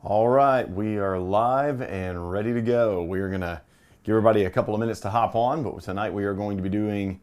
All right, we are live and ready to go. We are going to give everybody a couple of minutes to hop on, but tonight we are going to be doing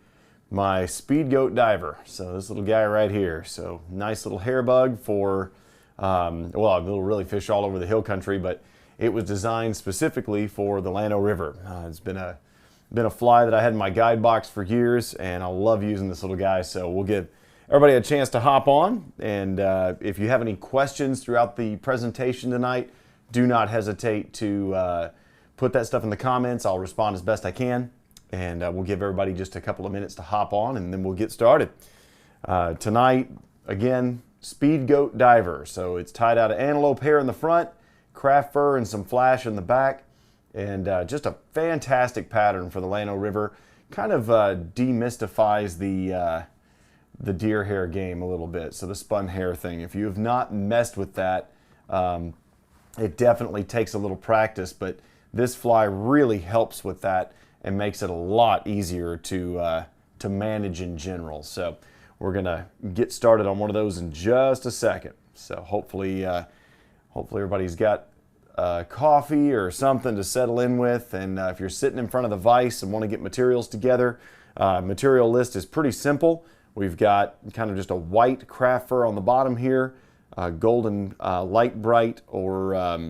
my speed goat diver. So this little guy right here. So nice little hair bug for, well, it'll really fish all over the hill country, but it was designed specifically for the Llano River. It's been a fly that I had in my guide box for years, and I love using this little guy. So we'll give everybody a chance to hop on, and if you have any questions throughout the presentation tonight, do not hesitate to put that stuff in the comments. I'll respond as best I can, and we'll give everybody just a couple of minutes to hop on, and then we'll get started. Tonight, again, speed goat diver. So it's tied out of antelope hair in the front, craft fur, and some flash in the back, and just a fantastic pattern for the Llano River. Kind of demystifies the deer hair game a little bit. So the spun hair thing, if you have not messed with that, it definitely takes a little practice, but this fly really helps with that and makes it a lot easier to manage in general. So we're gonna get started on one of those in just a second. So hopefully everybody's got coffee or something to settle in with, and if you're sitting in front of the vise and want to get materials together, material list is pretty simple. We've got kind of just a white craft fur on the bottom here, golden light Brite, or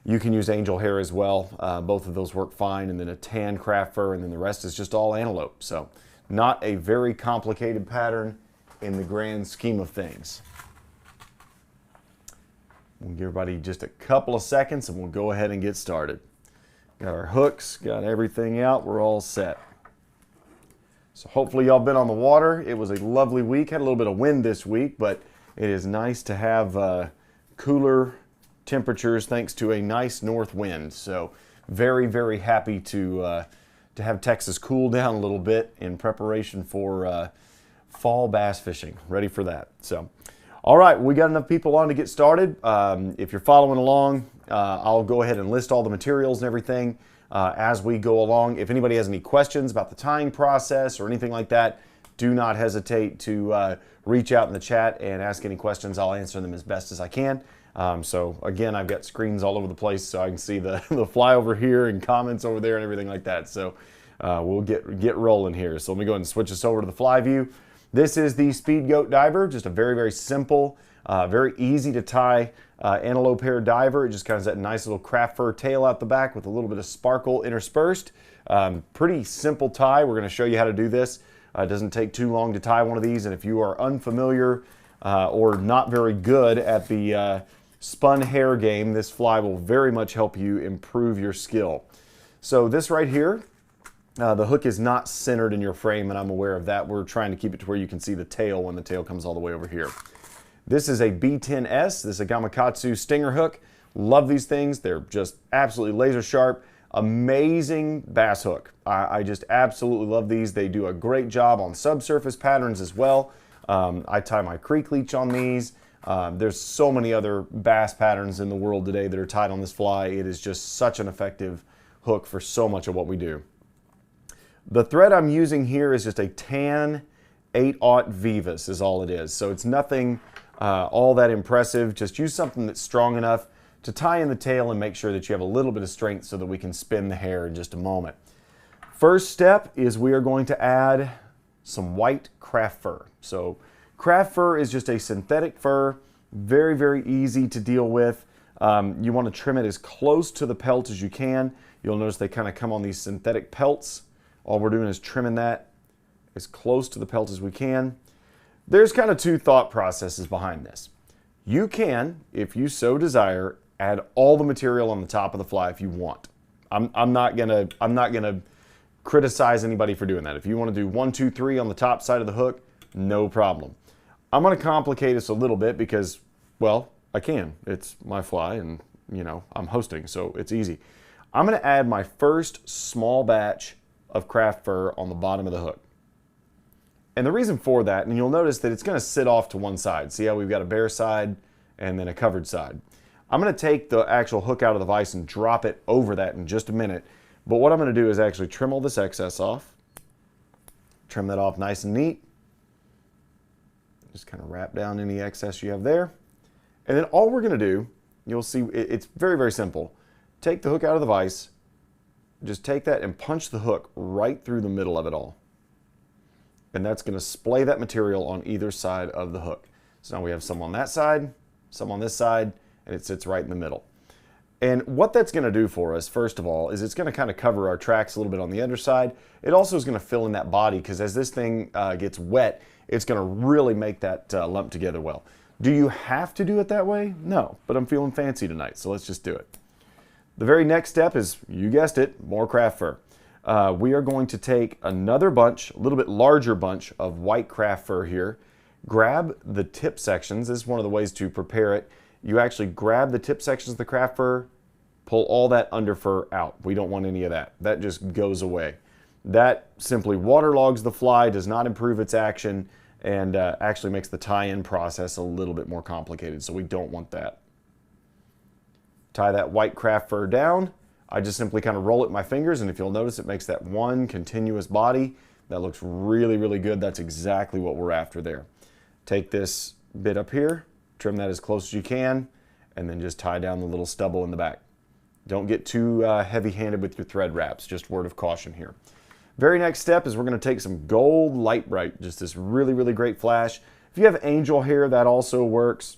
you can use angel hair as well. Both of those work fine, and then a tan craft fur, and then the rest is just all antelope. So not a very complicated pattern in the grand scheme of things. We'll give everybody just a couple of seconds and we'll go ahead and get started. Got our hooks, got everything out, we're all set. So hopefully y'all been on the water. It was a lovely week. Had a little bit of wind this week, but it is nice to have cooler temperatures thanks to a nice north wind. So very, very happy to have Texas cool down a little bit in preparation for fall bass fishing. Ready for that. So, all right, we got enough people on to get started. If you're following along, I'll go ahead and list all the materials and everything as we go along. If anybody has any questions about the tying process or anything like that, do not hesitate to reach out in the chat and ask any questions. I'll answer them as best as I can. So again, I've got screens all over the place so I can see the fly over here and comments over there and everything like that. So we'll get rolling here. So let me go ahead and switch this over to the fly view. This is the Speed Goat Diver, just a very, very simple, very easy to tie antelope hair diver. It just kind of has that nice little craft fur tail out the back with a little bit of sparkle interspersed. Pretty simple tie. We're going to show you how to do this. It doesn't take too long to tie one of these, and if you are unfamiliar or not very good at the spun hair game, this fly will very much help you improve your skill. So this right here, the hook is not centered in your frame, and I'm aware of that. We're trying to keep it to where you can see the tail when the tail comes all the way over here. This is a B10S. This is a Gamakatsu stinger hook. Love these things. They're just absolutely laser sharp. Amazing bass hook. I just absolutely love these. They do a great job on subsurface patterns as well. I tie my creek leech on these. There's so many other bass patterns in the world today that are tied on this fly. It is just such an effective hook for so much of what we do. The thread I'm using here is just a tan 8/0 Veevus is all it is. So it's nothing all that impressive. Just use something that's strong enough to tie in the tail and make sure that you have a little bit of strength so that we can spin the hair in just a moment. First step is we are going to add some white craft fur. So craft fur is just a synthetic fur, very, very easy to deal with. You want to trim it as close to the pelt as you can. You'll notice they kind of come on these synthetic pelts. All we're doing is trimming that as close to the pelt as we can. There's kind of two thought processes behind this. You can, if you so desire, add all the material on the top of the fly if you want. I'm not gonna criticize anybody for doing that. If you want to do 1, 2, 3 on the top side of the hook, no problem. I'm gonna complicate this a little bit because, well, I can. It's my fly, and you know I'm hosting, so it's easy. I'm gonna add my first small batch of craft fur on the bottom of the hook. And the reason for that, and you'll notice that it's going to sit off to one side. See how we've got a bare side and then a covered side. I'm going to take the actual hook out of the vise and drop it over that in just a minute. But what I'm going to do is actually trim all this excess off. Trim that off nice and neat. Just kind of wrap down any excess you have there. And then all we're going to do you'll see it's very, very simple. Take the hook out of the vise, just take that and punch the hook right through the middle of it all. And that's going to splay that material on either side of the hook. So now we have some on that side, some on this side, and it sits right in the middle. And what that's going to do for us, first of all, is it's going to kind of cover our tracks a little bit on the underside. It also is going to fill in that body, because as this thing gets wet, it's going to really make that lump together well. Do you have to do it that way? No, but I'm feeling fancy tonight, so let's just do it. The very next step is, you guessed it, more craft fur. We are going to take another bunch, a little bit larger bunch of white craft fur here. Grab the tip sections. This is one of the ways to prepare it. You actually grab the tip sections of the craft fur, pull all that under fur out. We don't want any of that. That just goes away. That simply waterlogs the fly, does not improve its action, and actually makes the tie-in process a little bit more complicated, so we don't want that. Tie that white craft fur down. I just simply kind of roll it in my fingers, and if you'll notice, it makes that one continuous body. That looks really, really good. That's exactly what we're after there. Take this bit up here, trim that as close as you can, and then just tie down the little stubble in the back. Don't get too heavy-handed with your thread wraps, just word of caution here. Very next step is we're going to take some gold Lite Brite, just this really, really great flash. If you have angel hair, that also works.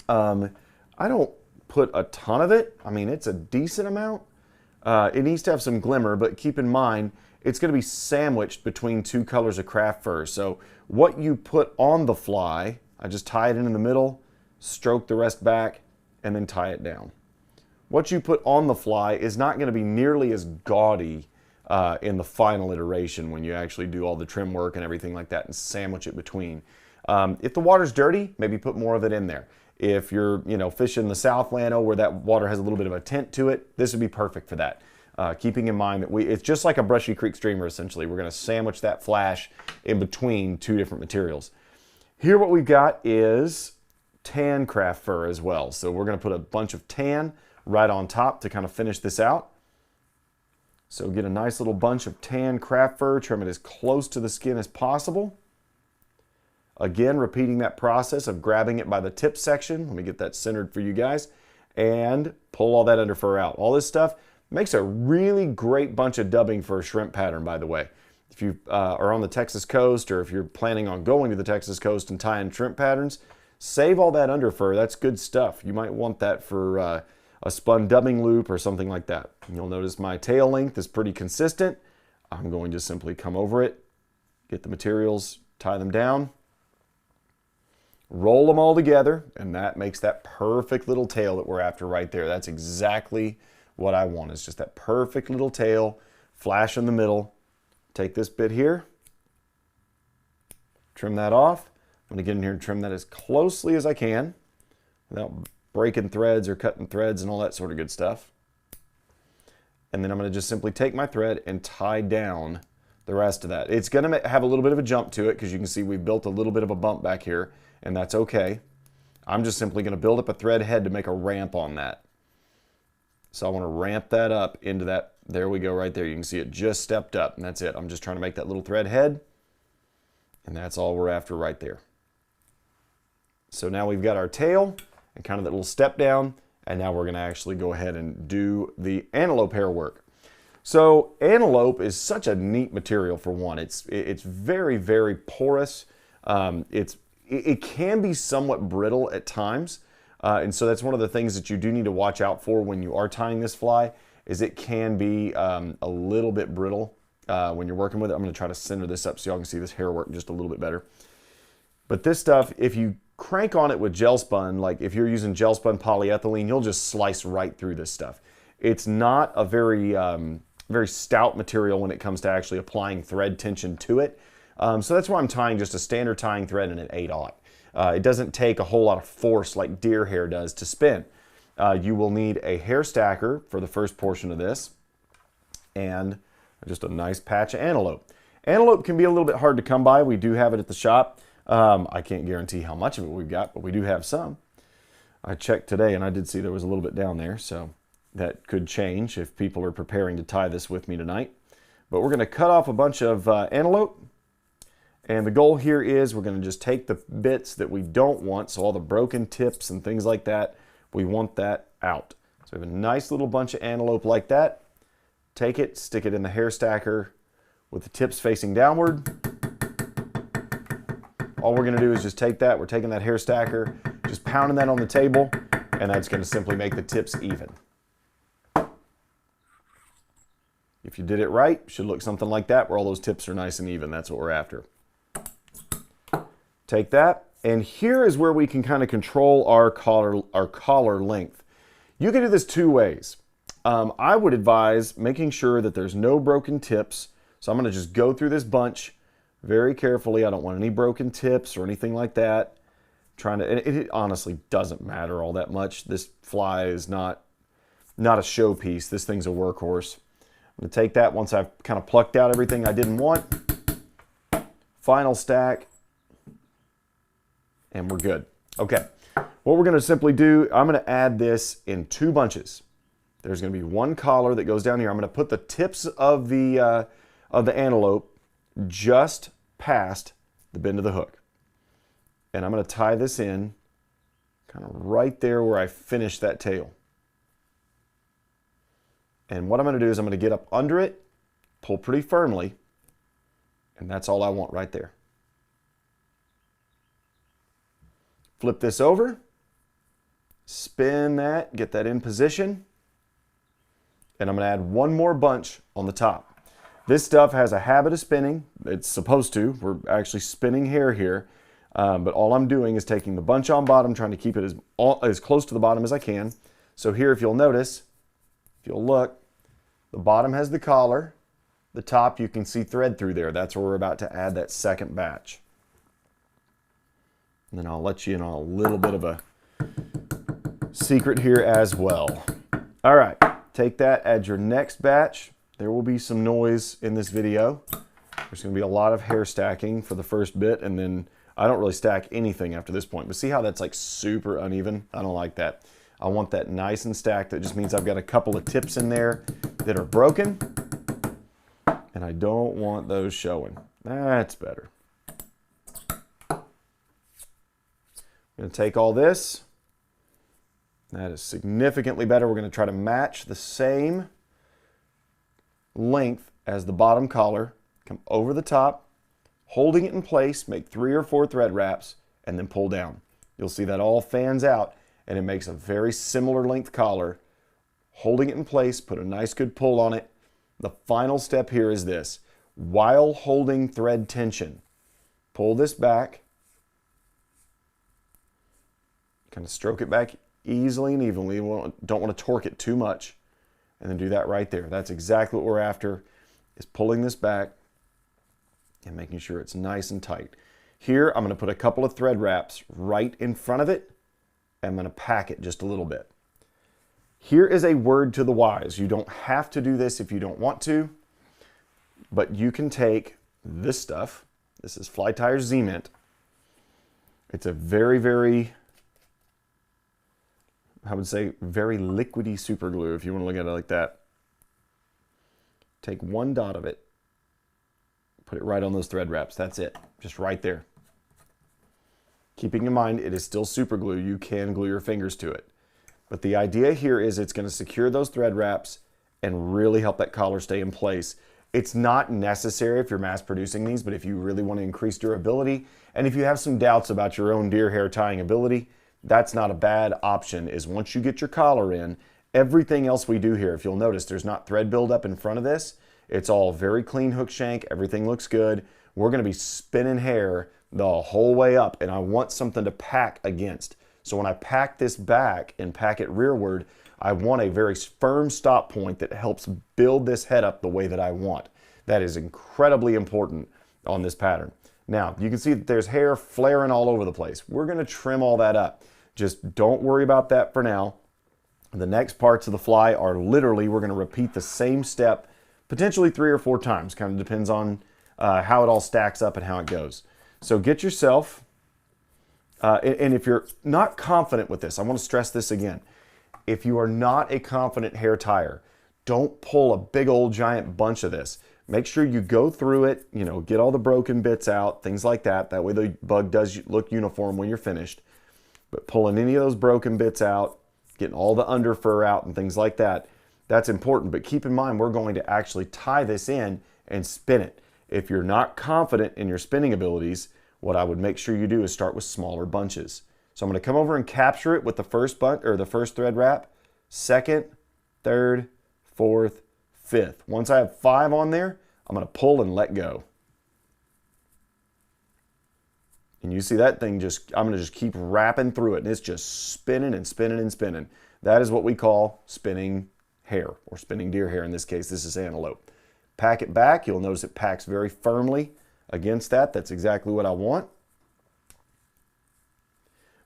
I don't put a ton of it. I mean, it's a decent amount. It needs to have some glimmer, but keep in mind, it's going to be sandwiched between two colors of craft fur. So what you put on the fly, I just tie it in the middle, stroke the rest back, and then tie it down. What you put on the fly is not going to be nearly as gaudy in the final iteration when you actually do all the trim work and everything like that and sandwich it between. If the water's dirty, maybe put more of it in there. If you're fishing the South Llano where that water has a little bit of a tint to it, this would be perfect for that. Keeping in mind that it's just like a brushy creek streamer essentially. We're going to sandwich that flash in between two different materials. Here what we've got is tan craft fur as well. So we're going to put a bunch of tan right on top to kind of finish this out. So get a nice little bunch of tan craft fur, trim it as close to the skin as possible. Again, repeating that process of grabbing it by the tip section. Let me get that centered for you guys. And pull all that under fur out. All this stuff makes a really great bunch of dubbing for a shrimp pattern, by the way. If you are on the Texas coast, or if you're planning on going to the Texas coast and tying shrimp patterns, save all that under fur. That's good stuff. You might want that for a spun dubbing loop or something like that. You'll notice my tail length is pretty consistent. I'm going to simply come over it, get the materials, tie them down, roll them all together, and that makes that perfect little tail that we're after right there. That's exactly what I want, is just that perfect little tail, flash in the middle. Take this bit here, trim that off. I'm going to get in here and trim that as closely as I can without breaking threads or cutting threads and all that sort of good stuff. And then I'm going to just simply take my thread and tie down the rest of that. It's going to have a little bit of a jump to it because you can see we've built a little bit of a bump back here, and that's okay. I'm just simply going to build up a thread head to make a ramp on that. So I want to ramp that up into that. There we go right there. You can see it just stepped up, and that's it. I'm just trying to make that little thread head, and that's all we're after right there. So now we've got our tail and kind of that little step down, and now we're going to actually go ahead and do the antelope hair work. So antelope is such a neat material for one. It's very, very porous. It can be somewhat brittle at times, and so that's one of the things that you do need to watch out for when you are tying this fly, is it can be a little bit brittle when you're working with it. I'm going to try to center this up so y'all can see this hair work just a little bit better. But this stuff, if you crank on it with gel spun, like if you're using gel spun polyethylene, you'll just slice right through this stuff. It's not a very stout material when it comes to actually applying thread tension to it. So that's why I'm tying just a standard tying thread in an 8/0. It doesn't take a whole lot of force like deer hair does to spin. You will need a hair stacker for the first portion of this, and just a nice patch of antelope. Antelope can be a little bit hard to come by. We do have it at the shop. I can't guarantee how much of it we've got, but we do have some. I checked today and I did see there was a little bit down there, so that could change if people are preparing to tie this with me tonight. But we're going to cut off a bunch of antelope, and the goal here is we're going to just take the bits that we don't want, so all the broken tips and things like that, We want that out. So we have a nice little bunch of antelope like that. Take it, stick it in the hair stacker with the tips facing downward. All we're going to do is just take that. We're taking that hair stacker, just pounding that on the table, and that's going to simply make the tips even. If you did it right, it should look something like that, where all those tips are nice and even. That's what we're after. Take that, and here is where we can kind of control our collar length. You can do this two ways. I would advise making sure that there's no broken tips. So I'm going to just go through this bunch very carefully. I don't want any broken tips or anything like that. It honestly doesn't matter all that much. This fly is not a showpiece. This thing's a workhorse. I'm going to take that once I've kind of plucked out everything I didn't want. Final stack. And we're good. Okay. What we're going to simply do, I'm going to add this in two bunches. There's going to be one collar that goes down here. I'm going to put the tips of the antelope just past the bend of the hook. And I'm going to tie this in kind of right there where I finished that tail. And what I'm going to do is I'm going to get up under it, pull pretty firmly, and that's all I want right there. Flip this over, spin that, get that in position, and I'm going to add one more bunch on the top. This stuff has a habit of spinning. It's supposed to. We're actually spinning hair here, but all I'm doing is taking the bunch on bottom, trying to keep it as close to the bottom as I can. So here, if you'll notice, if you'll look, the bottom has the collar. The top, you can see thread through there. That's where we're about to add that second batch. And then I'll let you in on a little bit of a secret here as well. All right, take that, add your next batch. There will be some noise in this video. There's going to be a lot of hair stacking for the first bit, and then I don't really stack anything after this point. But see how that's like super uneven? I don't like that. I want that nice and stacked. That just means I've got a couple of tips in there that are broken, and I don't want those showing. That's better. I'm going to take all this. That is significantly better. We're going to try to match the same length as the bottom collar. Come over the top, holding it in place, make 3 or 4 thread wraps, and then pull down. You'll see that all fans out, and it makes a very similar length collar. Holding it in place, put a nice good pull on it. The final step here is this. While holding thread tension, pull this back, kind of stroke it back easily and evenly. You don't want to torque it too much, and then do that right there. That's exactly what we're after, is pulling this back and making sure it's nice and tight. Here, I'm going to put a couple of thread wraps right in front of it. I'm going to pack it just a little bit. Here is a word to the wise. You don't have to do this if you don't want to, but you can take this stuff. This is Fly Tire Z-Mint. It's a very, very, I would say, very liquidy super glue, if you want to look at it like that. Take one dot of it, put it right on those thread wraps. That's it, just right there. Keeping in mind, it is still super glue. You can glue your fingers to it. But the idea here is it's going to secure those thread wraps and really help that collar stay in place. It's not necessary if you're mass producing these, but if you really want to increase durability, and if you have some doubts about your own deer hair tying ability, that's not a bad option. Is once you get your collar in, everything else we do here, if you'll notice, there's not thread buildup in front of this. It's all very clean hook shank. Everything looks good. We're going to be spinning hair the whole way up, and I want something to pack against. So when I pack this back and pack it rearward, I want a very firm stop point that helps build this head up the way that I want. That is incredibly important on this pattern. Now, you can see that there's hair flaring all over the place. We're going to trim all that up. Just don't worry about that for now. The next parts of the fly are literally, we're going to repeat the same step, potentially 3 or 4 times. Kind of depends on how it all stacks up and how it goes. So get yourself, and if you're not confident with this, I want to stress this again. If you are not a confident hair tyer, don't pull a big old giant bunch of this. Make sure you go through it, you know, get all the broken bits out, things like that. That way the bug does look uniform when you're finished. But pulling any of those broken bits out, getting all the under fur out and things like that. That's important, but keep in mind we're going to actually tie this in and spin it. If you're not confident in your spinning abilities, what I would make sure you do is start with smaller bunches. So I'm going to come over and capture it with the first bunch or the first thread wrap, second, third, fourth, fifth. Once I have 5 on there, I'm going to pull and let go. And you see that thing I'm going to just keep wrapping through it, and it's just spinning and spinning and spinning. That is what we call spinning hair, or spinning deer hair. In this case, this is antelope. Pack it back. You'll notice it packs very firmly against that. That's exactly what I want.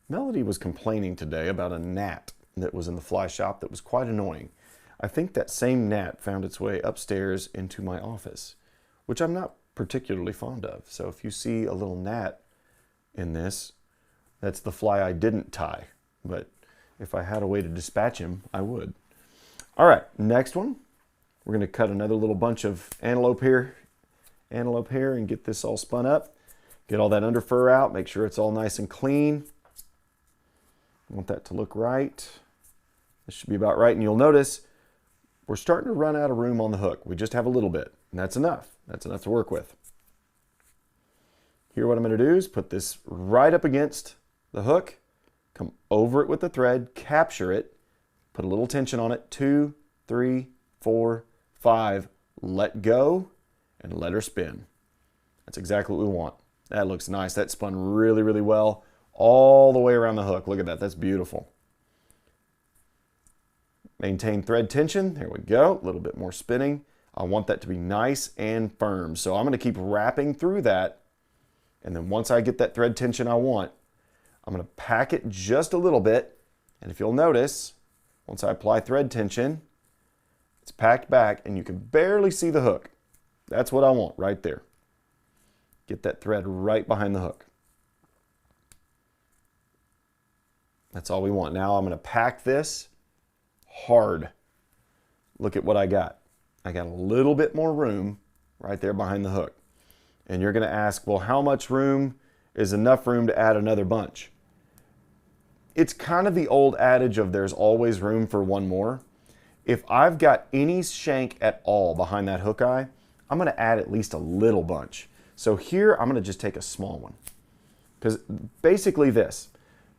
Melody was complaining today about a gnat that was in the fly shop that was quite annoying. I think that same gnat found its way upstairs into my office, which I'm not particularly fond of. So if you see a little gnat in this, that's the fly I didn't tie. But if I had a way to dispatch him, I would. All right, next one. We're going to cut another little bunch of antelope hair and get this all spun up. Get all that under fur out, make sure it's all nice and clean. I want that to look right. This should be about right, and you'll notice we're starting to run out of room on the hook. We just have a little bit, and that's enough. That's enough to work with. Here what I'm going to do is put this right up against the hook, come over it with the thread, capture it, put a little tension on it, 2, 3, 4, 5, let go, and let her spin. That's exactly what we want. That looks nice. That spun really, really well all the way around the hook. Look at that. That's beautiful. Maintain thread tension. There we go. A little bit more spinning. I want that to be nice and firm. So I'm going to keep wrapping through that. And then once I get that thread tension I want, I'm going to pack it just a little bit. And if you'll notice, once I apply thread tension, it's packed back and you can barely see the hook. That's what I want right there. Get that thread right behind the hook. That's all we want. Now I'm going to pack this hard. Look at what I got. I got a little bit more room right there behind the hook. And you're going to ask, well, how much room is enough room to add another bunch? It's kind of the old adage of there's always room for one more. If I've got any shank at all behind that hook eye, I'm going to add at least a little bunch. So here I'm going to just take a small one. Because basically this,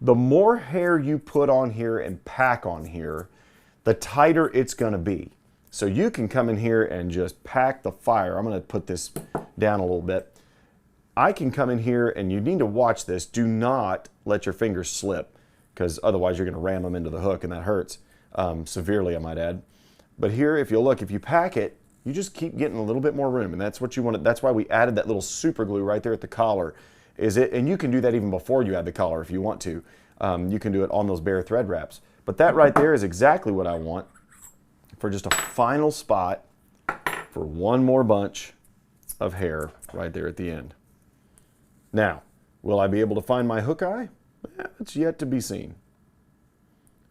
the more hair you put on here and pack on here, the tighter it's going to be. So you can come in here and just pack the fire. I'm going to put this down a little bit. I can come in here, and you need to watch this. Do not let your fingers slip, because otherwise you're going to ram them into the hook, and that hurts severely, I might add. But here, if you look, if you pack it, you just keep getting a little bit more room, and that's what you want. That's why we added that little super glue right there at the collar. And you can do that even before you add the collar if you want to. You can do it on those bare thread wraps. But that right there is exactly what I want for just a final spot for one more bunch of hair right there at the end. Now, will I be able to find my hook eye? It's yet to be seen.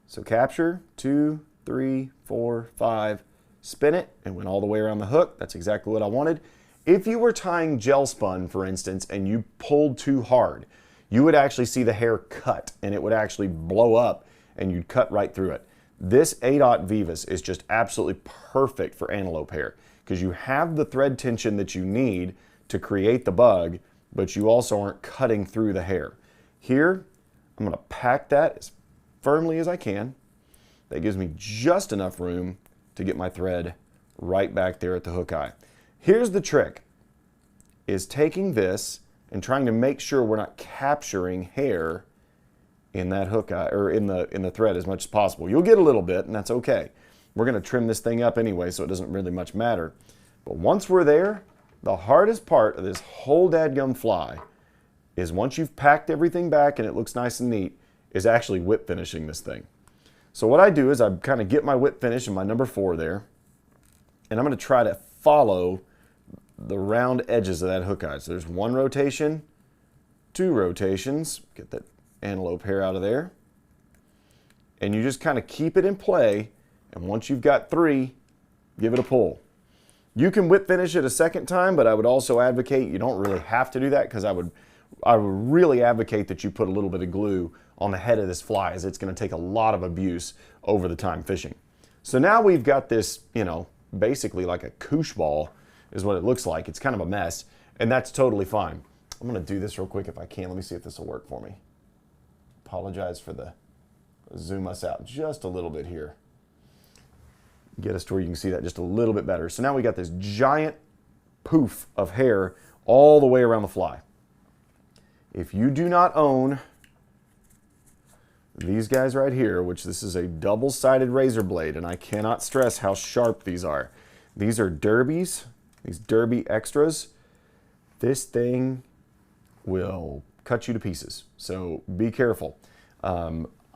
So capture, 2, 3, 4, 5, spin it, and went all the way around the hook. That's exactly what I wanted. If you were tying gel spun, for instance, and you pulled too hard, you would actually see the hair cut, and it would actually blow up, and you'd cut right through it. This 8/0 Veevus is just absolutely perfect for antelope hair, because you have the thread tension that you need to create the bug, but you also aren't cutting through the hair. Here, I'm going to pack that as firmly as I can. That gives me just enough room to get my thread right back there at the hook eye. Here's the trick, is taking this and trying to make sure we're not capturing hair in that hook eye, or in the thread as much as possible. You'll get a little bit, and that's okay. We're going to trim this thing up anyway, so it doesn't really much matter. But once we're there, the hardest part of this whole dadgum fly is once you've packed everything back and it looks nice and neat, is actually whip finishing this thing. So what I do is I kind of get my whip finish in my number 4 there, and I'm going to try to follow the round edges of that hook eye. So there's 1 rotation, 2 rotations, get that antelope hair out of there, and you just kind of keep it in play, and once you've got 3, give it a pull. You can whip finish it a second time, but I would also advocate, you don't really have to do that, because I would really advocate that you put a little bit of glue on the head of this fly, as it's going to take a lot of abuse over the time fishing. So now we've got this, you know, basically like a koosh ball is what it looks like. It's kind of a mess, and that's totally fine. I'm going to do this real quick if I can. Let me see if this will work for me. Apologize for the zoom us out just a little bit here. Get us to where you can see that just a little bit better. So now we got this giant poof of hair all the way around the fly. If you do not own these guys right here, which this is a double-sided razor blade, and I cannot stress how sharp these are. These are derbies, these derby extras. This thing will cut you to pieces, so be careful.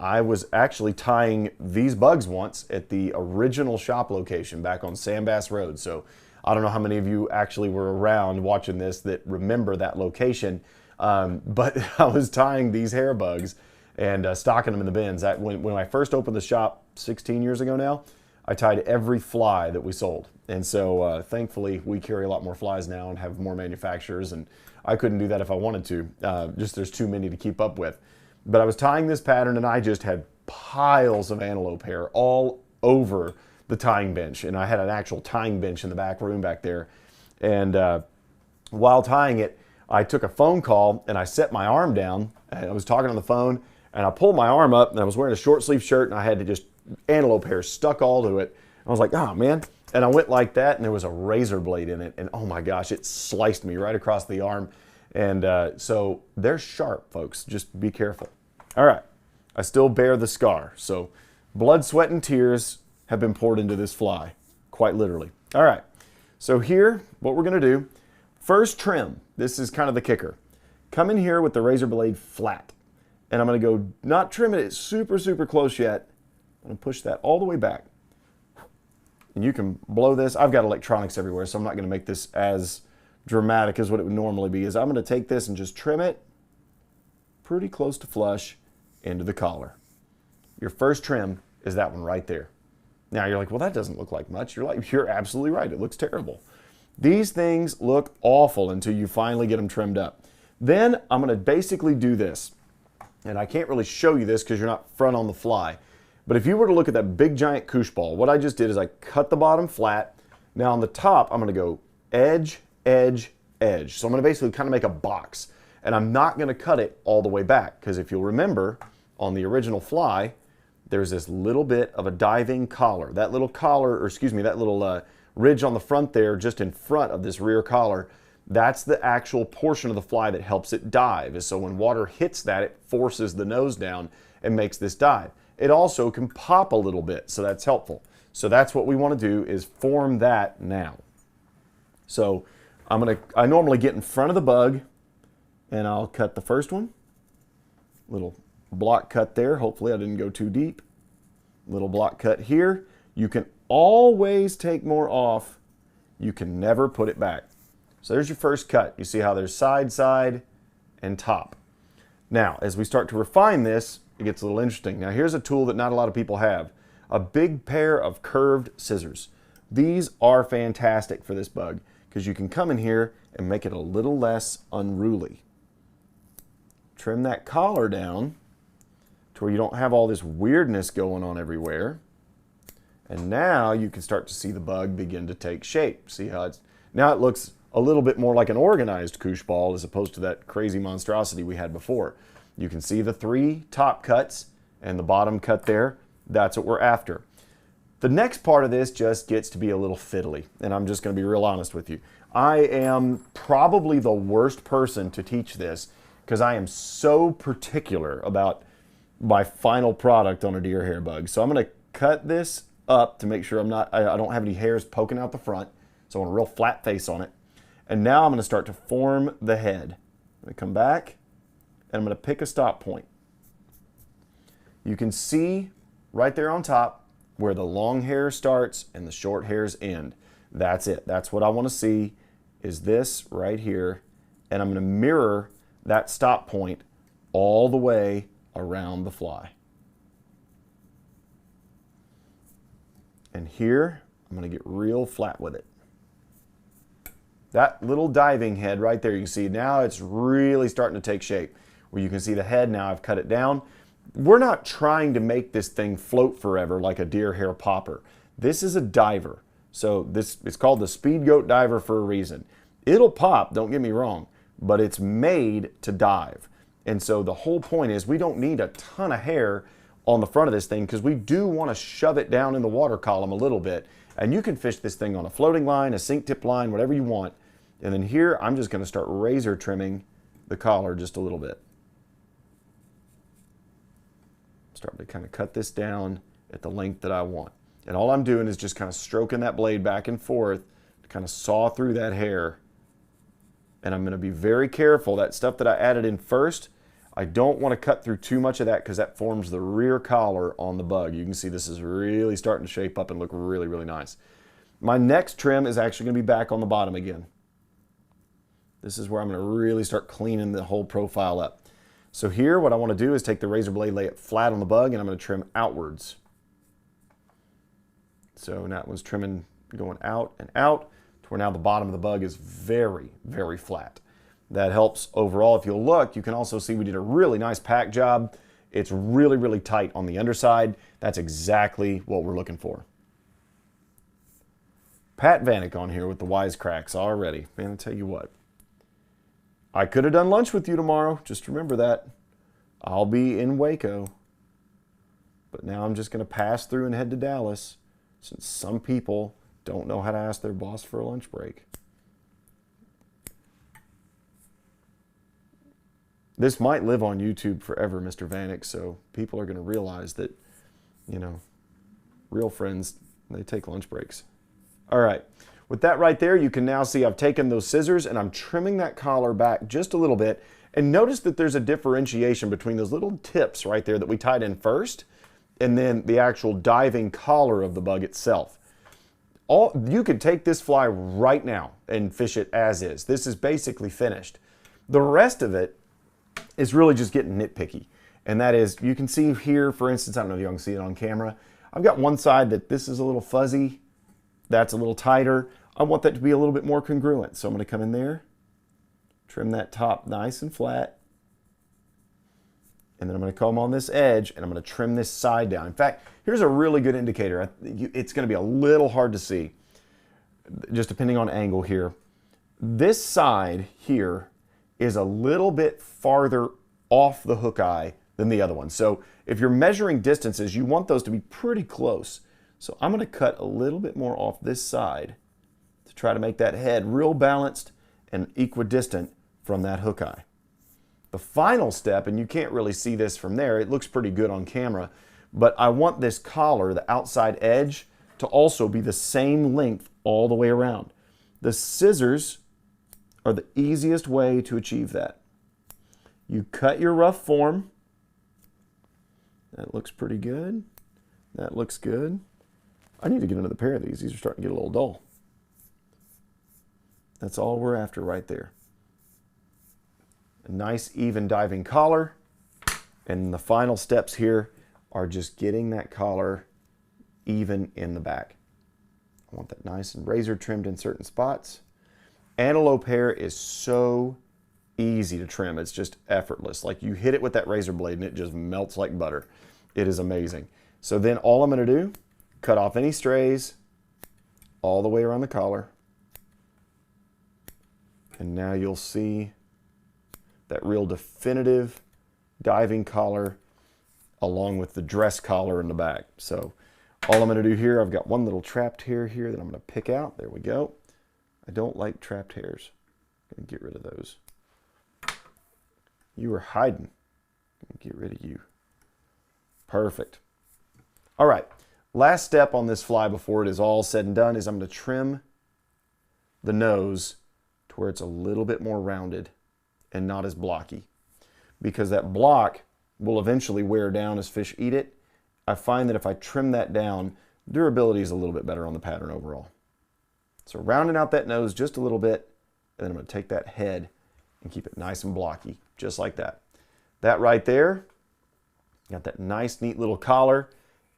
I was actually tying these bugs once at the original shop location back on Sandbass Road, so I don't know how many of you actually were around watching this that remember that location, but I was tying these hair bugs and stocking them in the bins. When I first opened the shop 16 years ago now, I tied every fly that we sold. And so thankfully we carry a lot more flies now and have more manufacturers, and I couldn't do that if I wanted to. Just there's too many to keep up with. But I was tying this pattern and I just had piles of antelope hair all over the tying bench. And I had an actual tying bench in the back room back there. And while tying it, I took a phone call and I set my arm down. And I was talking on the phone and I pulled my arm up and I was wearing a short sleeve shirt and I had to just antelope hair stuck all to it. I was like, oh man. And I went like that and there was a razor blade in it. And oh my gosh, it sliced me right across the arm. And so they're sharp, folks. Just be careful. All right. I still bear the scar. So blood, sweat, and tears have been poured into this fly, quite literally. All right. So here, what we're going to do, first trim. This is kind of the kicker. Come in here with the razor blade flat. And I'm going to go, not trim it super, super close yet. I'm going to push that all the way back. And you can blow this. I've got electronics everywhere, so I'm not going to make this as dramatic as what it would normally be. Is I'm going to take this and just trim it pretty close to flush into the collar. Your first trim is that one right there. Now you're like, well, that doesn't look like much. You're absolutely right. It looks terrible. These things look awful until you finally get them trimmed up. Then I'm going to basically do this. And I can't really show you this because you're not front on the fly. But if you were to look at that big giant koosh ball, what I just did is I cut the bottom flat. Now on the top, I'm going to go edge, edge, edge. So I'm going to basically kind of make a box. And I'm not going to cut it all the way back because if you'll remember, on the original fly, there's this little bit of a diving collar. That little collar, or excuse me, that little ridge on the front there, just in front of this rear collar, that's the actual portion of the fly that helps it dive. And so when water hits that, it forces the nose down and makes this dive. It also can pop a little bit, so that's helpful. So that's what we want to do, is form that now. So I normally get in front of the bug and I'll cut the first one. Little block cut there. Hopefully I didn't go too deep. Little block cut here. You can always take more off. You can never put it back. So there's your first cut. You see how there's side, side, and top. Now, as we start to refine this, it gets a little interesting. Now, here's a tool that not a lot of people have. A big pair of curved scissors. These are fantastic for this bug because you can come in here and make it a little less unruly. Trim that collar down to where you don't have all this weirdness going on everywhere. And now you can start to see the bug begin to take shape. See how now it looks a little bit more like an organized koosh ball as opposed to that crazy monstrosity we had before. You can see the 3 top cuts and the bottom cut there. That's what we're after. The next part of this just gets to be a little fiddly, and I'm just going to be real honest with you. I am probably the worst person to teach this because I am so particular about my final product on a deer hair bug. So I'm going to cut this up to make sure I don't have any hairs poking out the front. So I want a real flat face on it. And now I'm going to start to form the head. I'm going to come back and I'm going to pick a stop point. You can see right there on top where the long hair starts and the short hairs end. That's it. That's what I want to see, is this right here. And I'm going to mirror that stop point all the way around the fly. And here, I'm going to get real flat with it. That little diving head right there, you can see now it's really starting to take shape. Where you can see the head, now I've cut it down. we're not trying to make this thing float forever like a deer hair popper. This is a diver. So it's called the Speed Goat Diver for a reason. It'll pop, don't get me wrong, but it's made to dive. And so the whole point is we don't need a ton of hair on the front of this thing because we do want to shove it down in the water column a little bit. And you can fish this thing on a floating line, a sink tip line, whatever you want. And then here, I'm just going to start razor trimming the collar just a little bit. Start to kind of cut this down at the length that I want. And all I'm doing is just kind of stroking that blade back and forth to kind of saw through that hair. And I'm going to be very careful. That stuff that I added in first, I don't want to cut through too much of that because that forms the rear collar on the bug. You can see this is really starting to shape up and look really, really nice. My next trim is actually going to be back on the bottom again. This is where I'm going to really start cleaning the whole profile up. So here, what I want to do is take the razor blade, lay it flat on the bug, and I'm going to trim outwards. So that was trimming going out and out to where now the bottom of the bug is very, very flat. That helps overall. If you'll look, you can also see we did a really nice pack job. It's really, really tight on the underside. That's exactly what we're looking for. Pat Vanek on here with the wisecracks already. Man, I tell you what. I could have done lunch with you tomorrow. Just remember that. I'll be in Waco. But now I'm just going to pass through and head to Dallas, since some people don't know how to ask their boss for a lunch break. This might live on YouTube forever, Mr. Vanek, so people are going to realize that, you know, real friends, they take lunch breaks. All right. With that right there, you can now see I've taken those scissors and I'm trimming that collar back just a little bit. And notice that there's a differentiation between those little tips right there that we tied in first and then the actual diving collar of the bug itself. You could take this fly right now and fish it as is. This is basically finished. The rest of it is really just getting nitpicky. And that is, you can see here, for instance, I don't know if you can see it on camera. I've got one side that this is a little fuzzy. That's a little tighter. I want that to be a little bit more congruent. So I'm going to come in there, trim that top nice and flat. And then I'm going to comb on this edge and I'm going to trim this side down. In fact, here's a really good indicator. It's going to be a little hard to see, just depending on angle here. This side here is a little bit farther off the hook eye than the other one. So if you're measuring distances, you want those to be pretty close. So I'm going to cut a little bit more off this side to try to make that head real balanced and equidistant from that hook eye. The final step, and you can't really see this from there, it looks pretty good on camera, but I want this collar, the outside edge, to also be the same length all the way around. The scissors are the easiest way to achieve that. You cut your rough form. That looks pretty good. That looks good. I need to get another pair of these. These are starting to get a little dull. That's all we're after right there. A nice even diving collar. And the final steps here are just getting that collar even in the back. I want that nice and razor trimmed in certain spots. Antelope hair is so easy to trim. It's just effortless. Like you hit it with that razor blade and it just melts like butter. It is amazing. So then all I'm going to do, cut off any strays all the way around the collar. And now you'll see that real definitive diving collar along with the dress collar in the back. So all I'm going to do here, I've got one little trapped hair here that I'm going to pick out. There we go. I don't like trapped hairs. I'm going to get rid of those. You were hiding. Get rid of you. Perfect. All right. Last step on this fly before it is all said and done is I'm going to trim the nose to where it's a little bit more rounded and not as blocky, because that block will eventually wear down as fish eat it. I find that if I trim that down, durability is a little bit better on the pattern overall. So rounding out that nose just a little bit, and then I'm going to take that head and keep it nice and blocky, just like that. That right there, got that nice, neat little collar,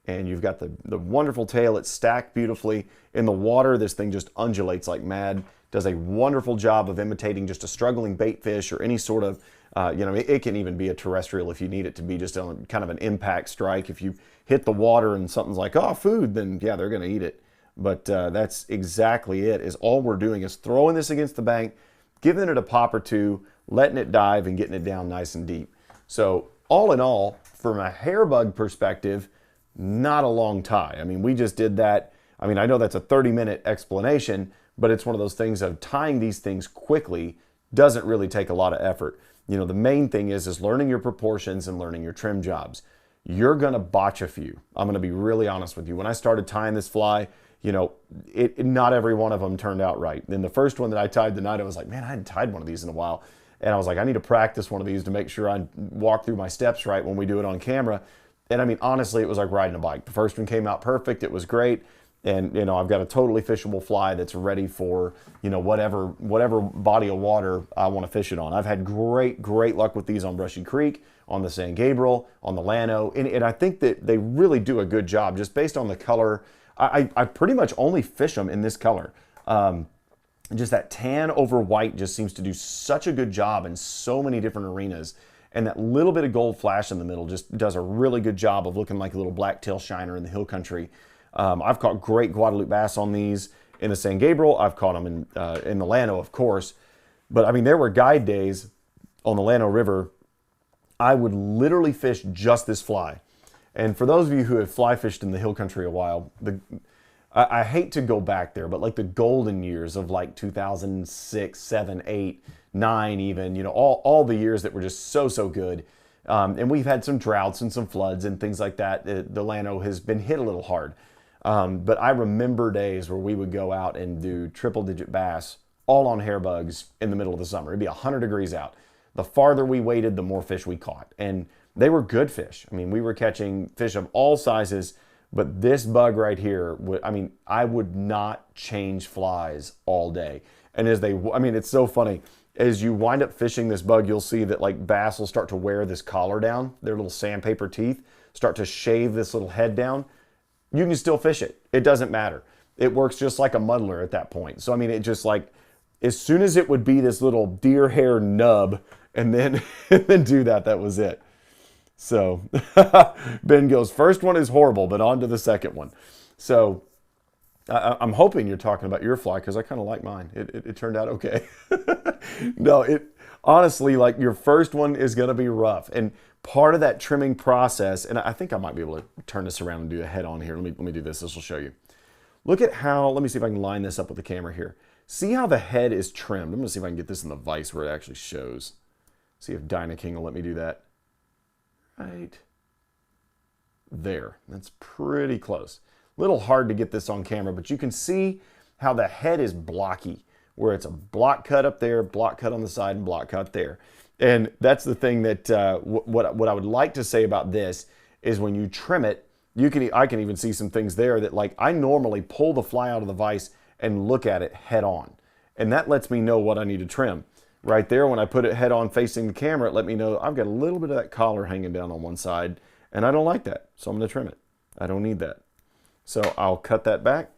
and you've got the wonderful tail. It's stacked beautifully. In the water, this thing just undulates like mad. Does a wonderful job of imitating just a struggling bait fish or any sort of You know, it can even be a terrestrial if you need it to be just on kind of an impact strike. If you hit the water and something's like, oh, food, then yeah, they're going to eat it. But that's exactly it, is all we're doing is throwing this against the bank, giving it a pop or two, letting it dive and getting it down nice and deep. So all in all, from a hair bug perspective, not a long tie. I mean, we just did that. I mean, I know that's a 30-minute explanation, but it's one of those things of tying these things quickly doesn't really take a lot of effort. You know, the main thing is learning your proportions and learning your trim jobs. You're going to botch a few. I'm going to be really honest with you. When I started tying this fly, you know, not every one of them turned out right. Then the first one that I tied tonight, I was like, man, I hadn't tied one of these in a while. And I was like, I need to practice one of these to make sure I walk through my steps right when we do it on camera. And I mean, honestly, it was like riding a bike. The first one came out perfect. It was great. And, you know, I've got a totally fishable fly that's ready for, you know, whatever body of water I want to fish it on. I've had great luck with these on Brushy Creek, on the San Gabriel, on the Llano. And I think that they really do a good job just based on the color. I pretty much only fish them in this color. Just that tan over white just seems to do such a good job in so many different arenas. And that little bit of gold flash in the middle just does a really good job of looking like a little blacktail shiner in the hill country. I've caught great Guadalupe bass on these in the San Gabriel. I've caught them in the Llano, of course. But I mean, there were guide days on the Llano River. I would literally fish just this fly. And for those of you who have fly fished in the hill country a while, I hate to go back there, but like the golden years of like 2006, 7, 8, 9 even, you know, all the years that were just so good. And we've had some droughts and some floods and things like that. The Llano has been hit a little hard. But I remember days where we would go out and do triple-digit bass all on hair bugs in the middle of the summer. It'd be 100 degrees out. The farther we waited, the more fish we caught. And they were good fish. I mean, we were catching fish of all sizes, but this bug right here, I mean, I would not change flies all day. And I mean, it's so funny. As you wind up fishing this bug, you'll see that like bass will start to wear this collar down. Their little sandpaper teeth start to shave this little head down. You can still fish it. It doesn't matter. It works just like a muddler at that point. So, I mean, it just like, as soon as it would be this little deer hair nub and then, and then do that, that was it. So Ben goes, first one is horrible, but on to the second one. So I'm hoping you're talking about your fly because I kind of like mine. It turned out okay. No, honestly, like your first one is going to be rough. And part of that trimming process, and I think I might be able to turn this around and do a head on here. Let me do this. This will show you. Look at how, let me see if I can line this up with the camera here. See how the head is trimmed. I'm going to see if I can get this in the vise where it actually shows. See if Dyna King will let me do that. Right there. That's pretty close. A little hard to get this on camera, but you can see how the head is blocky, where it's a block cut up there, block cut on the side, and block cut there. And that's the thing that what I would like to say about this is when you trim it, I can even see some things there that like I normally pull the fly out of the vise and look at it head on. And that lets me know what I need to trim. Right there, when I put it head on facing the camera, it let me know I've got a little bit of that collar hanging down on one side, and I don't like that, so I'm going to trim it. I don't need that. So I'll cut that back,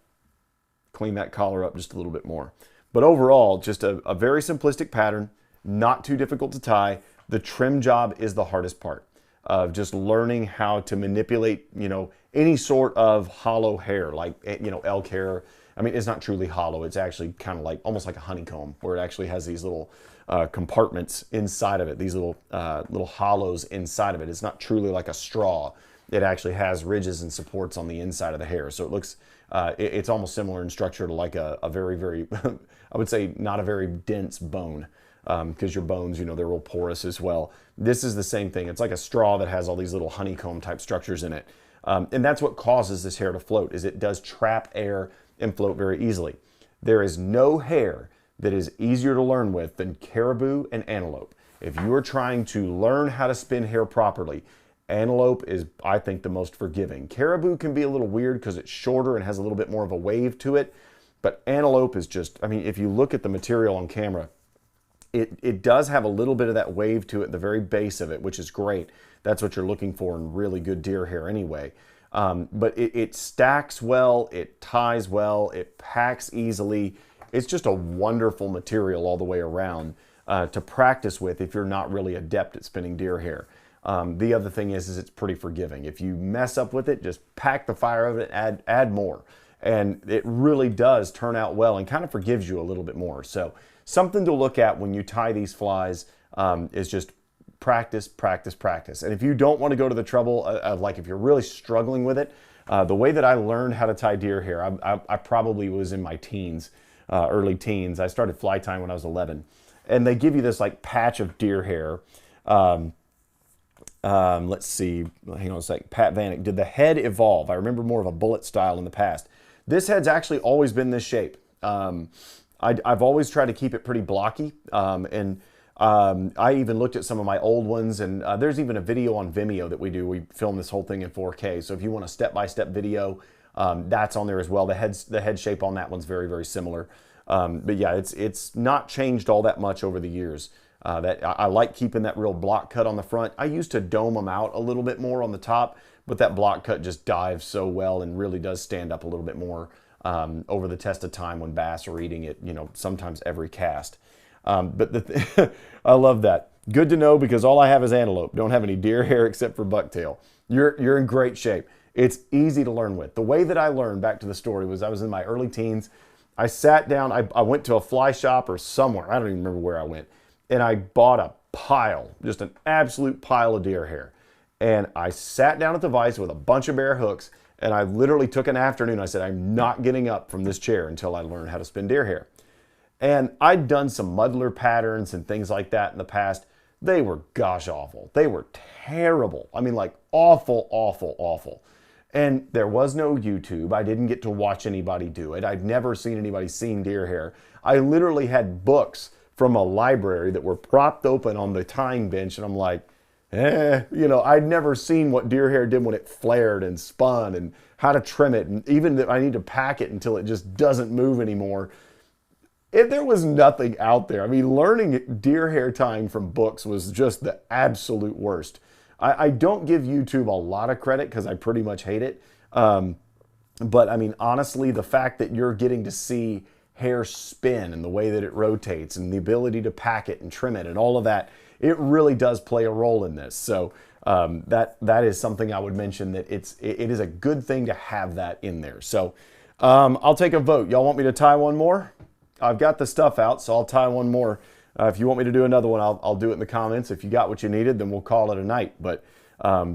clean that collar up just a little bit more. But overall, just a very simplistic pattern, not too difficult to tie. The trim job is the hardest part of just learning how to manipulate, you know, any sort of hollow hair, like, you know, elk hair. I mean, it's not truly hollow. It's actually kind of like, almost like a honeycomb, where it actually has these little compartments inside of it, these little hollows inside of it. It's not truly like a straw. It actually has ridges and supports on the inside of the hair. So it looks, it's almost similar in structure to like a very, I would say not a very dense bone, because your bones, you know, they're real porous as well. This is the same thing. It's like a straw that has all these little honeycomb type structures in it. And that's what causes this hair to float, is it does trap air and float very easily. There is no hair that is easier to learn with than caribou and antelope. If you are trying to learn how to spin hair properly, antelope is, I think, the most forgiving. Caribou can be a little weird because it's shorter and has a little bit more of a wave to it, but antelope is just, I mean, if you look at the material on camera, it does have a little bit of that wave to it, the very base of it, which is great. That's what you're looking for in really good deer hair anyway. But it stacks well, it ties well, it packs easily. It's just a wonderful material all the way around. to practice with if you're not really adept at spinning deer hair. The other thing is it's pretty forgiving. If you mess up with it, just pack the fire of it, add more. And it really does turn out well and kind of forgives you a little bit more. So something to look at when you tie these flies is just practice, practice, practice. And if you don't want to go to the trouble of like if you're really struggling with it, the way that I learned how to tie deer hair, I probably was in my teens, early teens. I started fly tying when I was 11. And they give you this like patch of deer hair. Let's see, hang on a second. Pat Vanek, did the head evolve? I remember more of a bullet style in the past. This head's actually always been this shape. I've always tried to keep it pretty blocky. I even looked at some of my old ones, and there's even a video on Vimeo that we do. We film this whole thing in 4K. So if you want a step-by-step video, that's on there as well. The head shape on that one's very, very similar. But yeah, it's not changed all that much over the years. I like keeping that real block cut on the front. I used to dome them out a little bit more on the top, but that block cut just dives so well and really does stand up a little bit more over the test of time when bass are eating it, you know, sometimes every cast. But I love that. Good to know, because all I have is antelope. Don't have any deer hair except for bucktail. You're in great shape. It's easy to learn with. The way that I learned, back to the story, was I was in my early teens. I sat down, I went to a fly shop or somewhere, I don't even remember where I went, and I bought a pile, just an absolute pile of deer hair. And I sat down at the vise with a bunch of bare hooks, and I literally took an afternoon. I said, I'm not getting up from this chair until I learn how to spin deer hair. And I'd done some muddler patterns and things like that in the past. They were gosh awful. They were terrible. I mean, like awful, awful, awful. And there was no YouTube. I didn't get to watch anybody do it. I'd never seen anybody seeing deer hair. I literally had books from a library that were propped open on the tying bench, and I'm like, you know, I'd never seen what deer hair did when it flared and spun, and how to trim it, and even that I need to pack it until it just doesn't move anymore. There was nothing out there. I mean, learning deer hair tying from books was just the absolute worst. I don't give YouTube a lot of credit because I pretty much hate it. But I mean, honestly, the fact that you're getting to see hair spin and the way that it rotates and the ability to pack it and trim it and all of that, it really does play a role in this. So that is something I would mention, that it is a good thing to have that in there. So I'll take a vote. Y'all want me to tie one more? I've got the stuff out, so I'll tie one more. If you want me to do another one, I'll do it in the comments. If you got what you needed, then we'll call it a night. But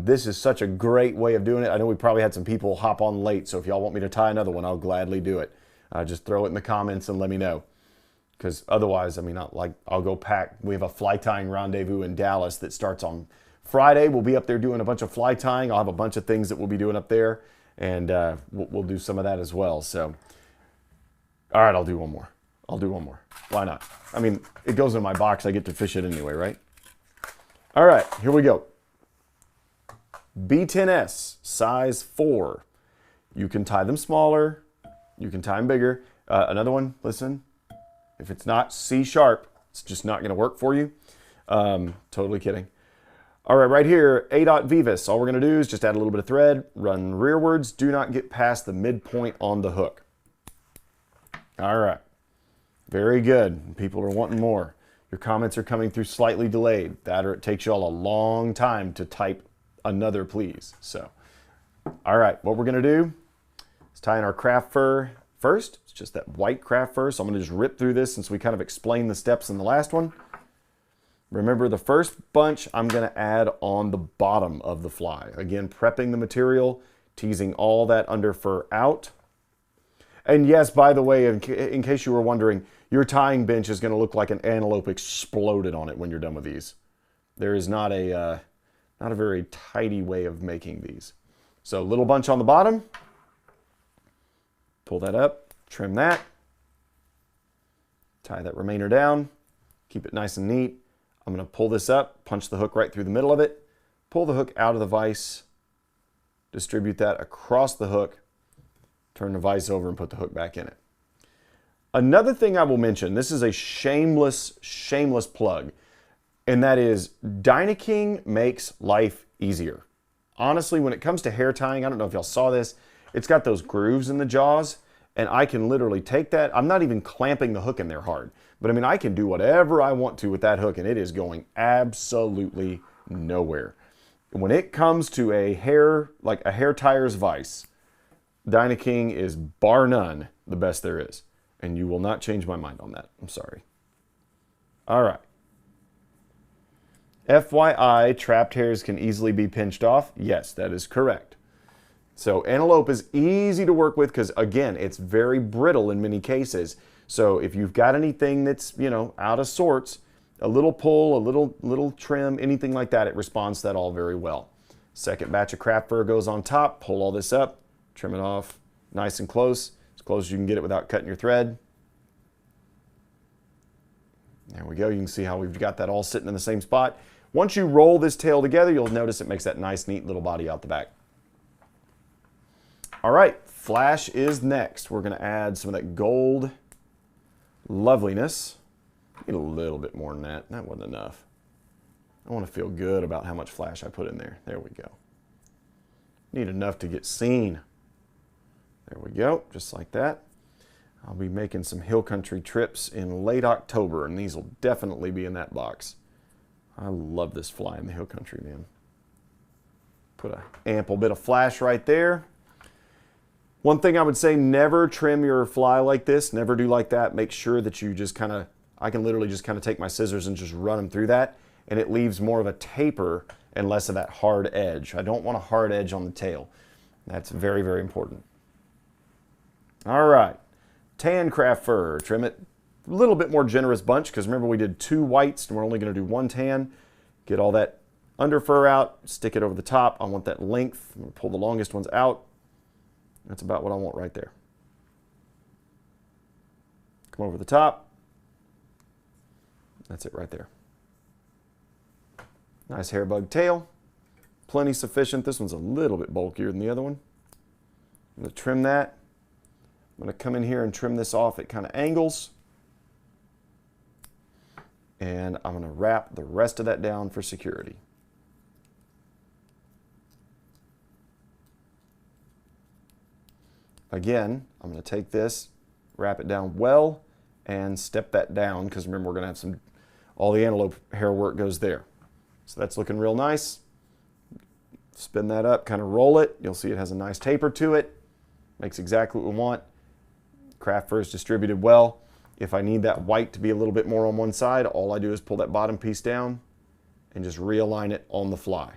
this is such a great way of doing it. I know we probably had some people hop on late, so if y'all want me to tie another one, I'll gladly do it. Just throw it in the comments and let me know. Because otherwise, I mean, I'll go pack. We have a fly tying rendezvous in Dallas that starts on Friday. We'll be up there doing a bunch of fly tying. I'll have a bunch of things that we'll be doing up there, and we'll do some of that as well. So, all right, I'll do one more. Why not? I mean, it goes in my box. I get to fish it anyway, right? All right, here we go. B10S, size 4. You can tie them smaller. You can tie them bigger. Another one, listen. If it's not C sharp, it's just not going to work for you. Totally kidding. All right, right here, A. Veevus. All we're going to do is just add a little bit of thread, run rearwards. Do not get past the midpoint on the hook. All right. Very good. People are wanting more. Your comments are coming through slightly delayed. That, or it takes you all a long time to type another please. So, all right, what we're going to do is tie in our craft fur first. It's just that white craft fur. So I'm going to just rip through this since we kind of explained the steps in the last one. Remember, the first bunch I'm going to add on the bottom of the fly. Again, prepping the material, teasing all that under fur out. And yes, by the way, in case you were wondering, your tying bench is going to look like an antelope exploded on it when you're done with these. There is not a very tidy way of making these. So little bunch on the bottom. Pull that up, trim that. Tie that remainder down. Keep it nice and neat. I'm going to pull this up, punch the hook right through the middle of it, pull the hook out of the vise, distribute that across the hook, turn the vise over and put the hook back in it. Another thing I will mention, this is a shameless plug, and that is Dynaking makes life easier. Honestly, when it comes to hair tying, I don't know if y'all saw this, it's got those grooves in the jaws, and I can literally take that. I'm not even clamping the hook in there hard, but I mean, I can do whatever I want to with that hook, and it is going absolutely nowhere. When it comes to a hair, like a hair tires vise, Dynaking is bar none the best there is. And you will not change my mind on that. I'm sorry. All right. FYI, trapped hairs can easily be pinched off. Yes, that is correct. So Antelope is easy to work with because, again, it's very brittle in many cases. So if you've got anything that's, you know, out of sorts, a little pull, a little trim, anything like that, it responds to that all very well. Second batch of craft fur goes on top. Pull all this up, trim it off nice and close as you can get it without cutting your thread. There we go. You can see how we've got that all sitting in the same spot. Once you roll this tail together, you'll notice it makes that nice, neat little body out the back. All right, flash is next. We're going to add some of that gold loveliness. Need a little bit more than that. That wasn't enough. I want to feel good about how much flash I put in there. There we go. Need enough to get seen. There we go, just like that. I'll be making some hill country trips in late October, and these will definitely be in that box. I love this fly in the hill country, man. Put an ample bit of flash right there. One thing I would say, never trim your fly like this. Never do like that. Make sure that you just kind of, I can literally just kind of take my scissors and just run them through that, and it leaves more of a taper and less of that hard edge. I don't want a hard edge on the tail. That's very, very important. All right, tan craft fur. Trim it a little bit more generous bunch because remember we did 2 whites and we're only going to do 1 tan. Get all that under fur out, stick it over the top. I want that length. I'm going to pull the longest ones out. That's about what I want right there. Come over the top. That's it right there. Nice hair bug tail. Plenty sufficient. This one's a little bit bulkier than the other one. I'm going to trim that. I'm going to come in here and trim this off at kind of angles. And I'm going to wrap the rest of that down for security. Again, I'm going to take this, wrap it down well, and step that down because remember we're going to have all the antelope hair work goes there. So that's looking real nice. Spin that up, kind of roll it. You'll see it has a nice taper to it. Makes exactly what we want. Craft fur is distributed well. If I need that white to be a little bit more on one side, all I do is pull that bottom piece down and just realign it on the fly.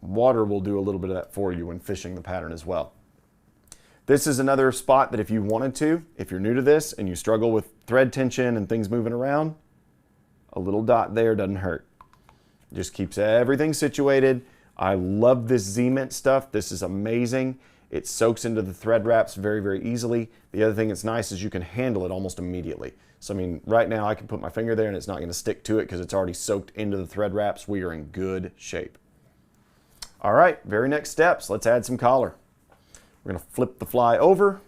Water will do a little bit of that for you when fishing the pattern as well. This is another spot that if you wanted to, if you're new to this and you struggle with thread tension and things moving around, a little dot there doesn't hurt. Just keeps everything situated. I love this Z-Mint stuff. This is amazing. It soaks into the thread wraps very, very easily. The other thing that's nice is you can handle it almost immediately. So I mean, right now I can put my finger there and it's not going to stick to it because it's already soaked into the thread wraps. We are in good shape. All right, very next steps. Let's add some collar. We're going to flip the fly over.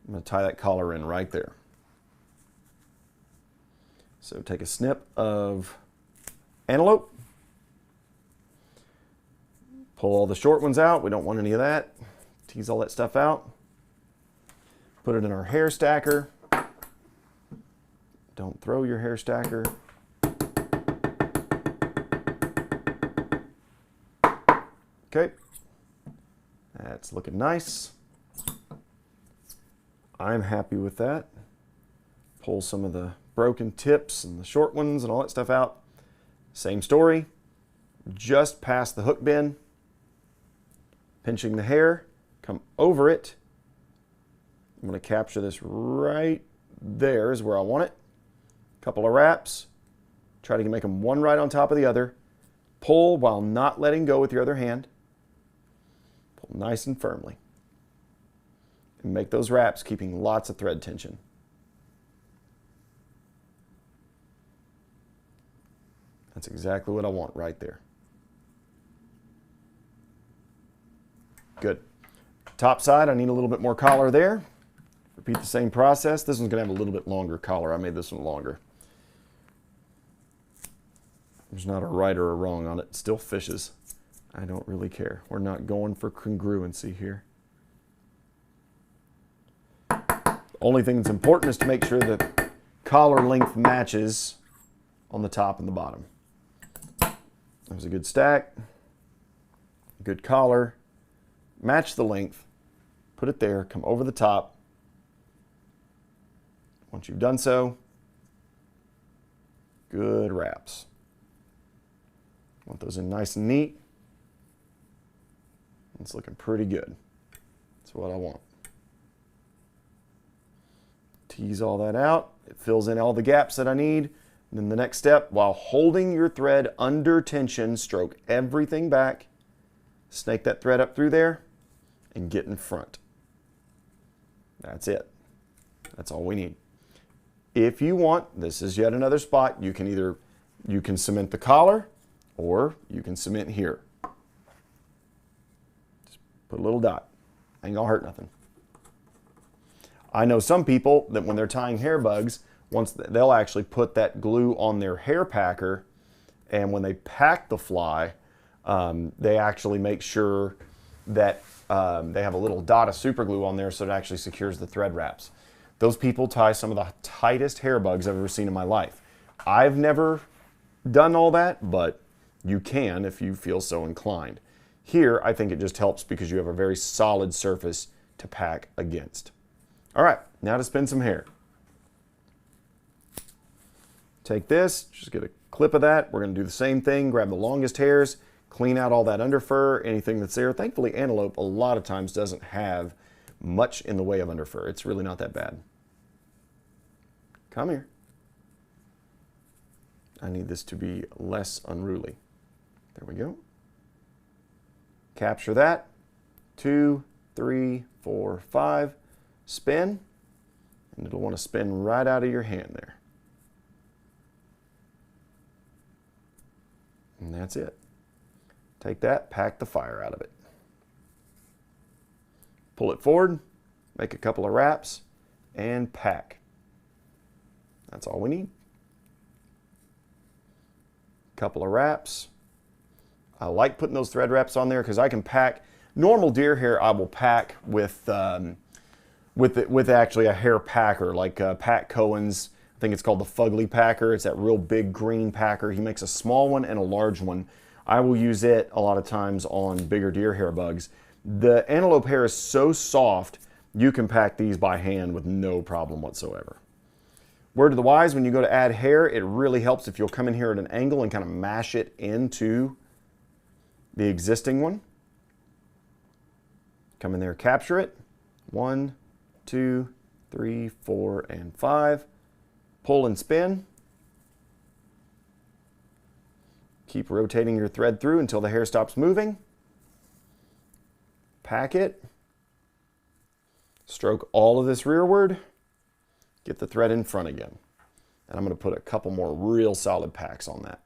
I'm going to tie that collar in right there. So take a snip of antelope. Pull all the short ones out. We don't want any of that. Tease all that stuff out. Put it in our hair stacker. Don't throw your hair stacker. Okay. That's looking nice. I'm happy with that. Pull some of the broken tips and the short ones and all that stuff out. Same story. Just past the hook bin. Pinching the hair, come over it. I'm going to capture this right there is where I want it. Couple of wraps. Try to make them one right on top of the other. Pull while not letting go with your other hand. Pull nice and firmly. And make those wraps keeping lots of thread tension. That's exactly what I want right there. Good. Top side, I need a little bit more collar there. Repeat the same process. This one's going to have a little bit longer collar. I made this one longer. There's not a right or a wrong on it. It still fishes. I don't really care. We're not going for congruency here. Only thing that's important is to make sure that collar length matches on the top and the bottom. That was a good stack, good collar, match the length, put it there, come over the top. Once you've done so, good wraps. Want those in nice and neat. It's looking pretty good. That's what I want. Tease all that out. It fills in all the gaps that I need. And then the next step, while holding your thread under tension, stroke everything back, snake that thread up through there, and get in front. That's it. That's all we need. If you want, this is yet another spot, you can cement the collar or you can cement here. Just put a little dot. Ain't gonna hurt nothing. I know some people that when they're tying hair bugs, they'll actually put that glue on their hair packer, and when they pack the fly, they actually make sure that they have a little dot of super glue on there so it actually secures the thread wraps. Those people tie some of the tightest hair bugs I've ever seen in my life. I've never done all that, but you can if you feel so inclined. Here, I think it just helps because you have a very solid surface to pack against. All right, now to spin some hair. Take this, just get a clip of that. We're gonna do the same thing, grab the longest hairs, clean out all that under fur, anything that's there. Thankfully, Antelope a lot of times doesn't have much in the way of under fur. It's really not that bad. Come here. I need this to be less unruly. There we go. Capture that. 2, 3, 4, 5. Spin. And it'll want to spin right out of your hand there. And that's it. Take that, pack the fire out of it. Pull it forward, make a couple of wraps, and pack. That's all we need. Couple of wraps. I like putting those thread wraps on there because I can pack. Normal deer hair I will pack with actually a hair packer, like Pat Cohen's. I think it's called the Fugly Packer. It's that real big green packer. He makes a small one and a large one. I will use it a lot of times on bigger deer hair bugs. The antelope hair is so soft, you can pack these by hand with no problem whatsoever. Word to the wise, when you go to add hair, it really helps if you'll come in here at an angle and kind of mash it into the existing one. Come in there, capture it. 1, 2, 3, 4, and 5. Pull and spin. Keep rotating your thread through until the hair stops moving. Pack it. Stroke all of this rearward. Get the thread in front again. And I'm going to put a couple more real solid packs on that.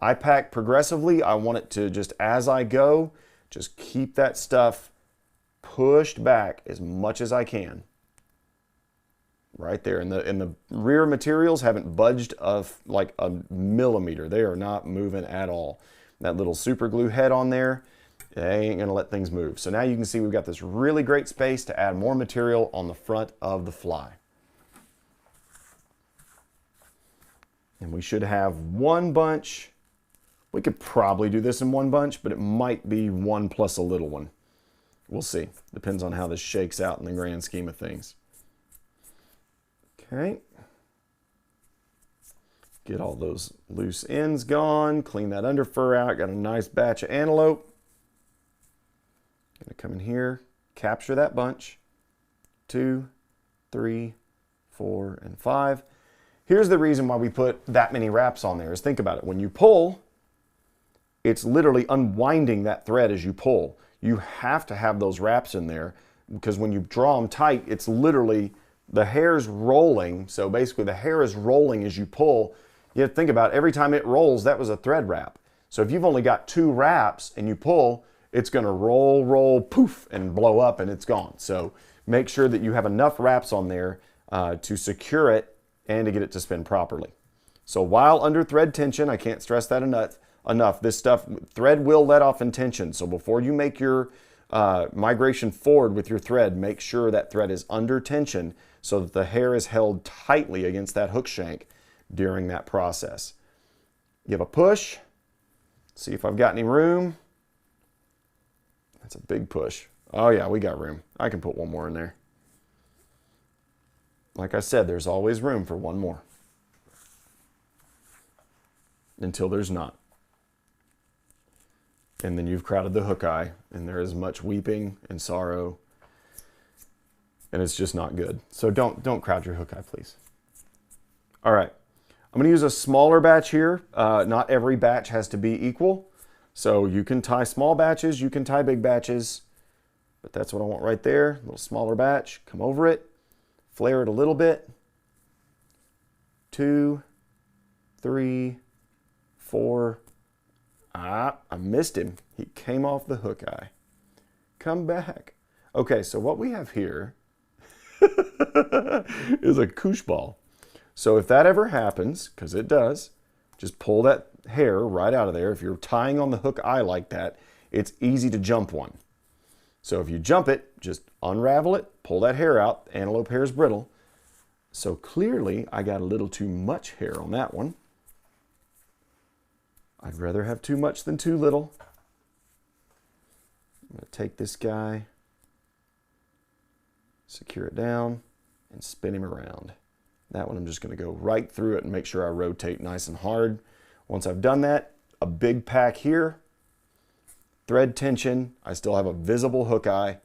I pack progressively. I want it to just, as I go, just keep that stuff pushed back as much as I can. Right there. And the rear materials haven't budged of like a millimeter. They are not moving at all. That little super glue head on there, they ain't gonna let things move. So now you can see we've got this really great space to add more material on the front of the fly. And we should have one bunch. We could probably do this in one bunch, but it might be one plus a little one. We'll see. Depends on how this shakes out in the grand scheme of things. Okay. Get all those loose ends gone. Clean that under fur out. Got a nice batch of antelope. Gonna come in here, capture that bunch. 2, 3, 4, and 5. Here's the reason why we put that many wraps on there is think about it. When you pull, it's literally unwinding that thread as you pull. You have to have those wraps in there because when you draw them tight, it's literally the hair's rolling. So basically the hair is rolling as you pull. You have to think about it. Every time it rolls, that was a thread wrap. So if you've only got 2 wraps and you pull, it's going to roll, roll, poof, and blow up and it's gone. So make sure that you have enough wraps on there to secure it and to get it to spin properly. So while under thread tension, I can't stress that enough, this stuff, thread will let off in tension. So before you make your migration forward with your thread, make sure that thread is under tension so that the hair is held tightly against that hook shank during that process. Give a push, see if I've got any room. That's a big push. Oh yeah, we got room. I can put one more in there. Like I said, there's always room for one more. Until there's not. And then you've crowded the hook eye, and there is much weeping and sorrow, and it's just not good. So don't crowd your hook eye, please. All right, I'm going to use a smaller batch here. Not every batch has to be equal, so you can tie small batches, you can tie big batches, but that's what I want right there. A little smaller batch. Come over it, flare it a little bit. 2, 3, 4. I missed him. He came off the hook eye. Come back. Okay, so what we have here is a koosh ball. So if that ever happens, because it does, just pull that hair right out of there. If you're tying on the hook eye like that, it's easy to jump one. So if you jump it, just unravel it, pull that hair out. Antelope hair is brittle. So clearly I got a little too much hair on that one. I'd rather have too much than too little. I'm going to take this guy, secure it down, and spin him around. That one I'm just going to go right through it and make sure I rotate nice and hard. Once I've done that, a big pack here, thread tension. I still have a visible hook eye.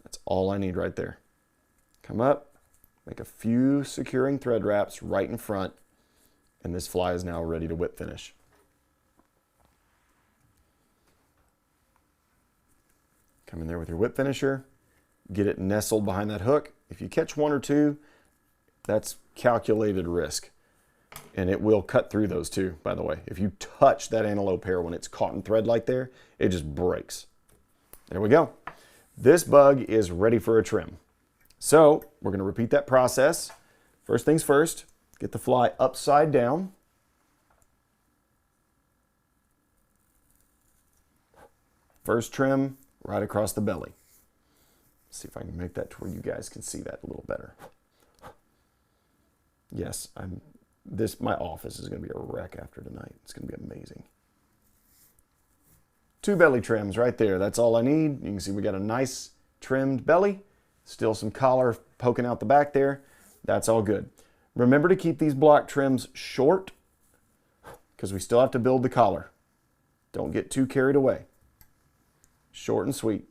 That's all I need right there. Come up, make a few securing thread wraps right in front, and this fly is now ready to whip finish. Come in there with your whip finisher, get it nestled behind that hook. If you catch one or two, that's calculated risk. And it will cut through those too, by the way. If you touch that antelope hair when it's caught in thread like there, it just breaks. There we go. This bug is ready for a trim. So we're going to repeat that process. First things first, get the fly upside down. First trim, right across the belly. Let's see if I can make that to where you guys can see that a little better. Yes, my office is going to be a wreck after tonight. It's going to be amazing. 2 belly trims right there. That's all I need. You can see we got a nice trimmed belly. Still some collar poking out the back there. That's all good. Remember to keep these block trims short because we still have to build the collar. Don't get too carried away. Short and sweet.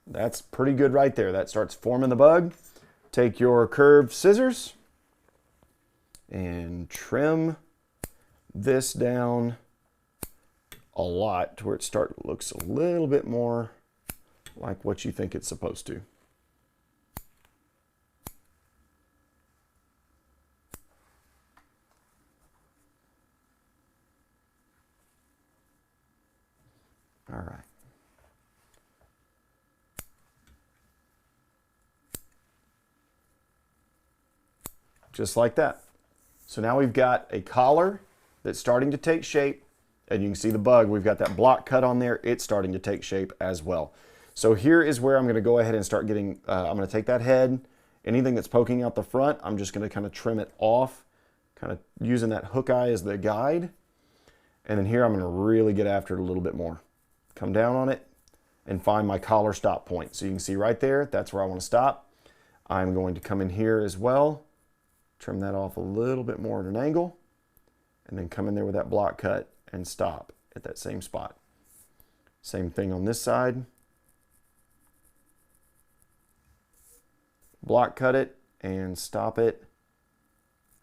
That's pretty good right there. That starts forming the bug. Take your curved scissors and trim this down a lot to where it looks a little bit more like what you think it's supposed to. All right. Just like that. So now we've got a collar that's starting to take shape, and you can see the bug. We've got that block cut on there. It's starting to take shape as well. So here is where I'm going to go ahead and start getting, I'm going to take that head, anything that's poking out the front, I'm just going to kind of trim it off, kind of using that hook eye as the guide. And then here I'm going to really get after it a little bit more. Come down on it and find my collar stop point. So you can see right there, that's where I want to stop. I'm going to come in here as well, trim that off a little bit more at an angle, and then come in there with that block cut and stop at that same spot. Same thing on this side. Block cut it and stop it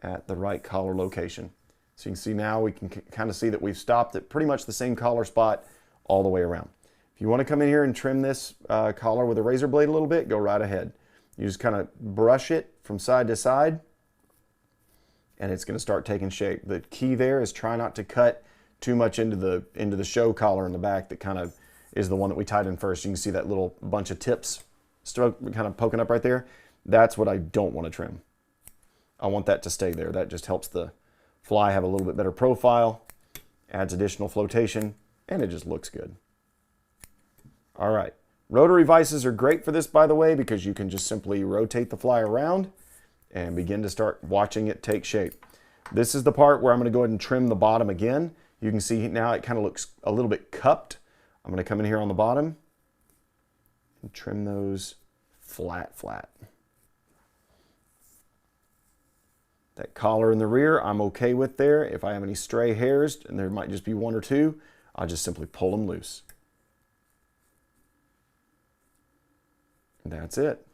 at the right collar location. So you can see now we can kind of see that we've stopped at pretty much the same collar spot all the way around. If you want to come in here and trim this collar with a razor blade a little bit, go right ahead. You just kind of brush it from side to side and it's going to start taking shape. The key there is try not to cut too much into the show collar in the back that kind of is the one that we tied in first. You can see that little bunch of tips kind of poking up right there. That's what I don't want to trim. I want that to stay there. That just helps the fly have a little bit better profile, adds additional flotation, and it just looks good. All right. Rotary vices are great for this, by the way, because you can just simply rotate the fly around and begin to start watching it take shape. This is the part where I'm going to go ahead and trim the bottom again. You can see now it kind of looks a little bit cupped. I'm going to come in here on the bottom and trim those flat. That collar in the rear, I'm okay with there. If I have any stray hairs, and there might just be one or two, I'll just simply pull them loose. And that's it.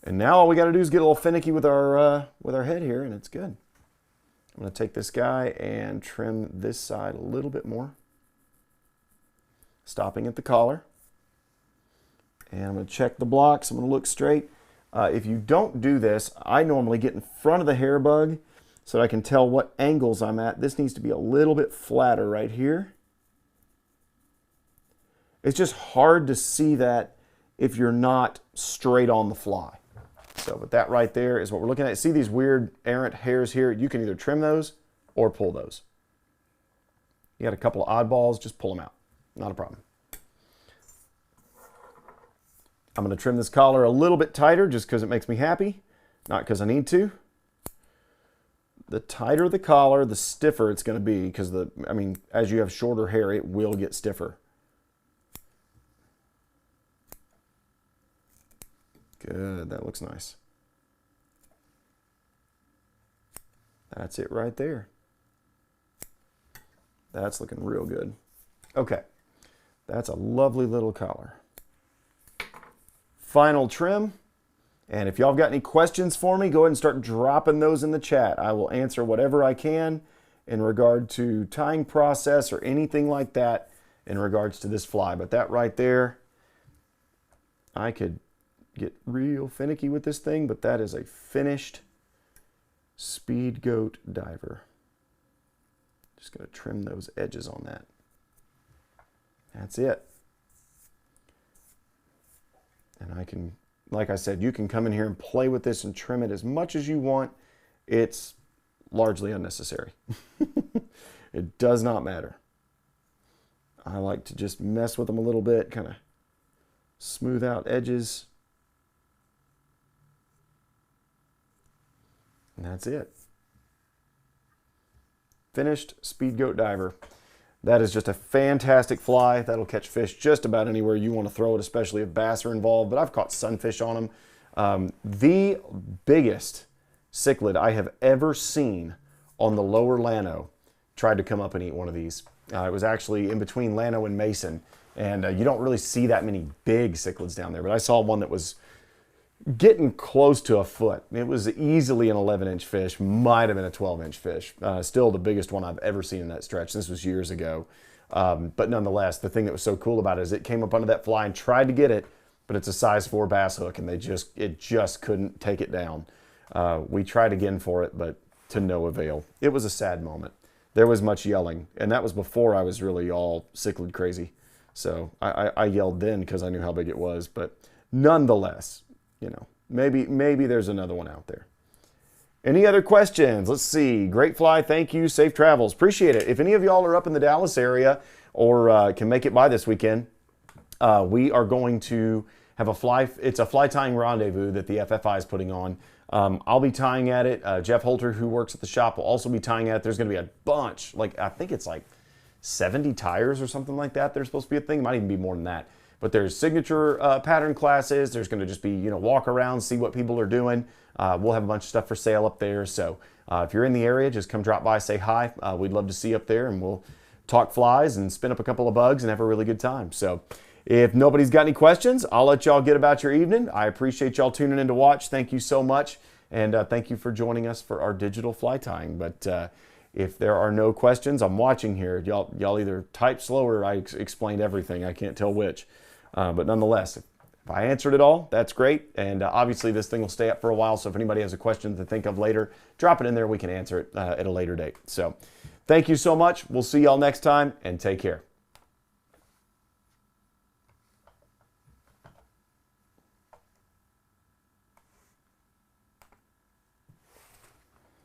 And now all we got to do is get a little finicky with our head here, and it's good. I'm going to take this guy and trim this side a little bit more, stopping at the collar. And I'm going to check the blocks. I'm going to look straight. If you don't do this, I normally get in front of the hair bug so that I can tell what angles I'm at. This needs to be a little bit flatter right here. It's just hard to see that if you're not straight on the fly. So, but that right there is what we're looking at. See these weird errant hairs here? You can either trim those or pull those. You got a couple of oddballs, just pull them out. Not a problem. I'm going to trim this collar a little bit tighter just because it makes me happy, not because I need to. The tighter the collar, the stiffer it's going to be because as you have shorter hair, it will get stiffer. Good, that looks nice. That's it right there. That's looking real good. Okay, that's a lovely little collar. Final trim, and if y'all have got any questions for me, go ahead and start dropping those in the chat. I will answer whatever I can in regard to tying process or anything like that in regards to this fly. But that right there, I could get real finicky with this thing, but that is a finished Speed Goat diver. Just going to trim those edges on that. That's it. And I can, like I said, you can come in here and play with this and trim it as much as you want. It's largely unnecessary. It does not matter. I like to just mess with them a little bit, kind of smooth out edges. And that's it. Finished Speed Goat diver. That is just a fantastic fly. That'll catch fish just about anywhere you want to throw it, especially if bass are involved. But I've caught sunfish on them. The biggest cichlid I have ever seen on the lower Llano tried to come up and eat one of these. It was actually in between Llano and Mason. And you don't really see that many big cichlids down there. But I saw one that was getting close to a foot. It was easily an 11-inch fish, might have been a 12-inch fish. Still the biggest one I've ever seen in that stretch. This was years ago. But nonetheless, the thing that was so cool about it is it came up under that fly and tried to get it, but it's a size 4 bass hook, and it just couldn't take it down. We tried again for it, but to no avail. It was a sad moment. There was much yelling, and that was before I was really all cichlid crazy. So I yelled then because I knew how big it was, but nonetheless, you know, maybe there's another one out there. Any other questions? Let's see. Great fly. Thank you. Safe travels. Appreciate it. If any of y'all are up in the Dallas area or can make it by this weekend, we are going to have it's a fly tying rendezvous that the FFI is putting on. I'll be tying at it. Jeff Holter, who works at the shop, will also be tying at it. There's going to be a bunch, I think it's like 70 tires or something like that. There's supposed to be a thing. It might even be more than that. But there's signature pattern classes. There's going to just be, walk around, see what people are doing. We'll have a bunch of stuff for sale up there. So if you're in the area, just come drop by, say hi. We'd love to see you up there, and we'll talk flies and spin up a couple of bugs and have a really good time. So if nobody's got any questions, I'll let y'all get about your evening. I appreciate y'all tuning in to watch. Thank you so much. And thank you for joining us for our digital fly tying. But if there are no questions, I'm watching here. Y'all either type slower or I explained everything. I can't tell which. But nonetheless, if I answered it all, that's great. And obviously this thing will stay up for a while. So if anybody has a question to think of later, drop it in there. We can answer it at a later date. So thank you so much. We'll see y'all next time, and take care.